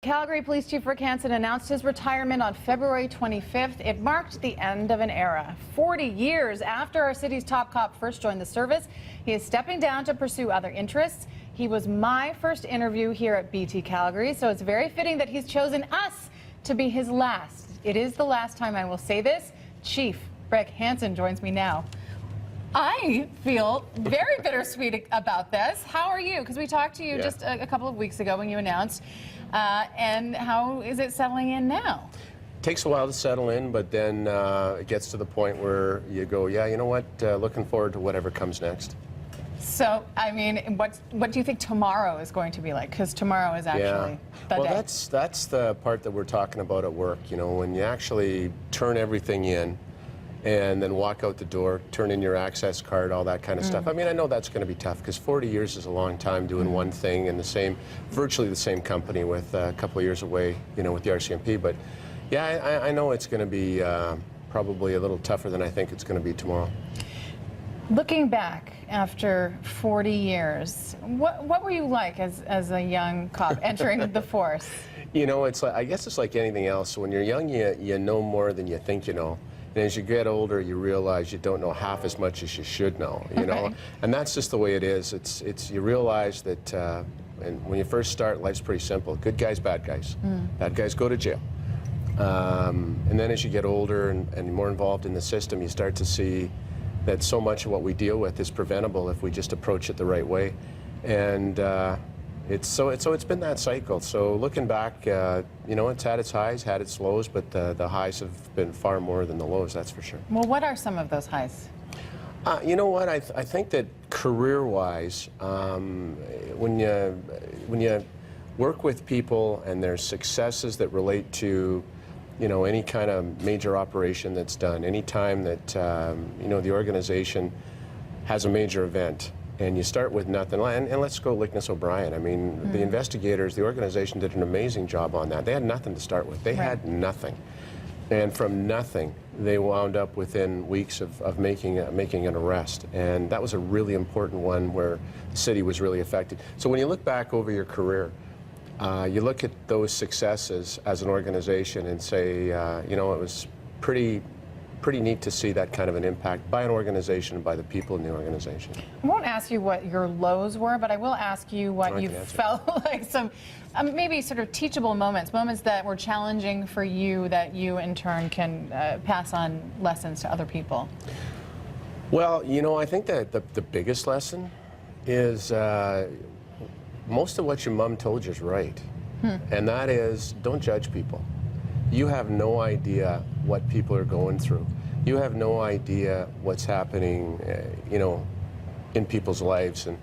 Calgary Police Chief Rick Hanson announced his retirement on February 25th. It marked the end of an era. 40 years after our city's top cop first joined the service, he is stepping down to pursue other interests. He was my first interview here at BT Calgary, so it's very fitting that he's chosen us to be his last. It is the last time I will say this. Chief Rick Hanson joins me now. I feel very bittersweet about this. How are you? Because we talked to you just a couple of weeks ago when you announced. And how is it settling in now? It takes a while to settle in, but then it gets to the point where you go, yeah, you know what, looking forward to whatever comes next. So, I mean, what do you think tomorrow is going to be like? Because tomorrow is actually the day. Well, that's the part that we're talking about at work, you know, when you actually turn everything in and then walk out the door, turn in your access card, all that kind of stuff. I mean, I know that's going to be tough because 40 years is a long time doing one thing in the same, virtually the same company with a couple of years away, you know, with the RCMP. But yeah, I know it's going to be probably a little tougher than I think it's going to be tomorrow. Looking back after 40 years, what were you like as a young cop entering the force? You know, it's like, I guess it's like anything else. When you're young, you know more than you think you know. And as you get older, you realize you don't know half as much as you should know, you know? And that's just the way it is. It's you realize that and when you first start, life's pretty simple. Good guys, bad guys. Bad guys go to jail. And then as you get older and more involved in the system, you start to see that so much of what we deal with is preventable if we just approach it the right way. And it's been that cycle. So looking back, you know, it's had its highs, had its lows, but the highs have been far more than the lows, that's for sure. Well, what are some of those highs? You know what, I think that career-wise, when you work with people and there's successes that relate to, you know, any kind of major operation that's done, any time that, you know, the organization has a major event, and you start with nothing, and let's go Lickness O'Brien. I mean, the investigators, the organization did an amazing job on that. They had nothing to start with. They had nothing. And from nothing, they wound up within weeks of making an arrest. And that was a really important one where the city was really affected. So when you look back over your career, you look at those successes as an organization and say, you know, it was pretty neat to see that kind of an impact by an organization and by the people in the organization. I won't ask you what your lows were, but I will ask you what you felt like some maybe sort of teachable moments that were challenging for you that you in turn can pass on lessons to other people. Well, you know, I think that the biggest lesson is most of what your mom told you is right. And that is, don't judge people. You have no idea what people are going through. You have no idea what's happening, you know, in people's lives. And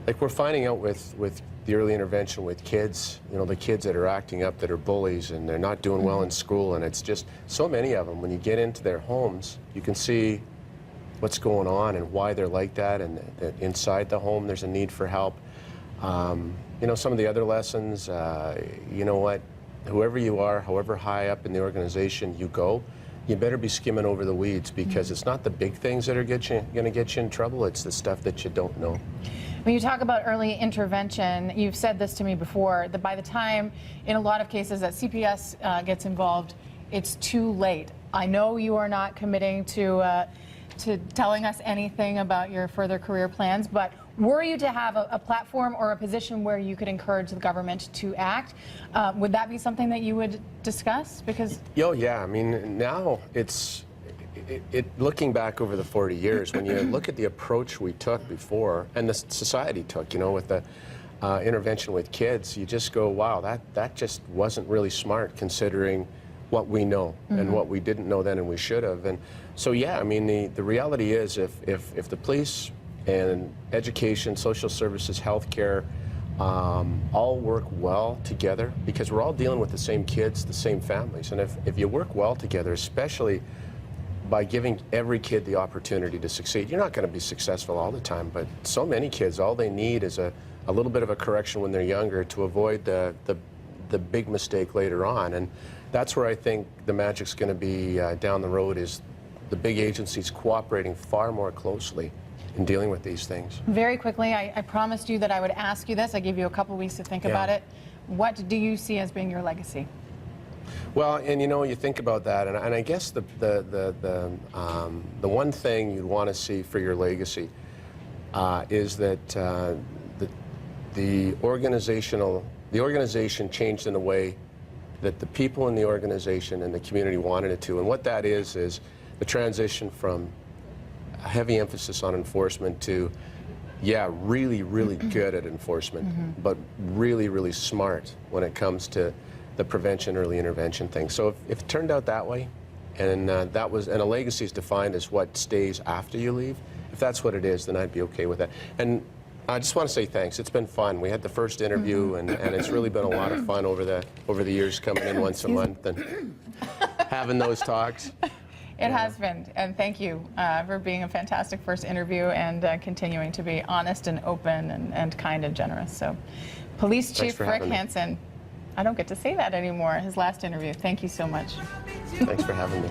like we're finding out with the early intervention with kids, you know, the kids that are acting up, that are bullies, and they're not doing well in school, and it's just so many of them. When you get into their homes, you can see what's going on and why they're like that, and that inside the home there's a need for help. You know, some of the other lessons, you know what, whoever you are, however high up in the organization you go, you better be skimming over the weeds, because it's not the big things that are going to get you in trouble, it's the stuff that you don't know. When you talk about early intervention, you've said this to me before, that by the time, in a lot of cases, that CPS gets involved, it's too late. I know you are not committing to telling us anything about your further career plans, but were you to have a platform or a position where you could encourage the government to act, would that be something that you would discuss? Because yeah, I mean, now it's looking back over the 40 years, when you look at the approach we took before and the society took, you know, with the intervention with kids, you just go, wow, that just wasn't really smart considering what we know and what we didn't know then and we should have. And so yeah, I mean, the reality is if the police and education, social services, healthcare, all work well together, because we're all dealing with the same kids, the same families, and if you work well together, especially by giving every kid the opportunity to succeed, you're not going to be successful all the time, but so many kids, all they need is a little bit of a correction when they're younger to avoid the big mistake later on. And that's where I think the magic's going to be down the road, is the big agencies cooperating far more closely in dealing with these things. Very quickly, I promised you that I would ask you this. I gave you a couple weeks to think about it. What do you see as being your legacy? Well, and you know, you think about that, and I guess the one thing you'd want to see for your legacy is that the organization changed in a way that the people in the organization and the community wanted it to. And what that is the transition from a heavy emphasis on enforcement to, yeah, really, really good at enforcement, but really, really smart when it comes to the prevention, early intervention thing. So if it turned out that way, and and a legacy is defined as what stays after you leave, if that's what it is, then I'd be okay with that. And I just want to say thanks. It's been fun. We had the first interview, and it's really been a lot of fun over the years, coming in once a month and having those talks. It has been, and thank you for being a fantastic first interview and continuing to be honest and open and kind and generous. So, Police Chief Rick Hanson, I don't get to say that anymore, his last interview. Thank you so much. Thanks for having me.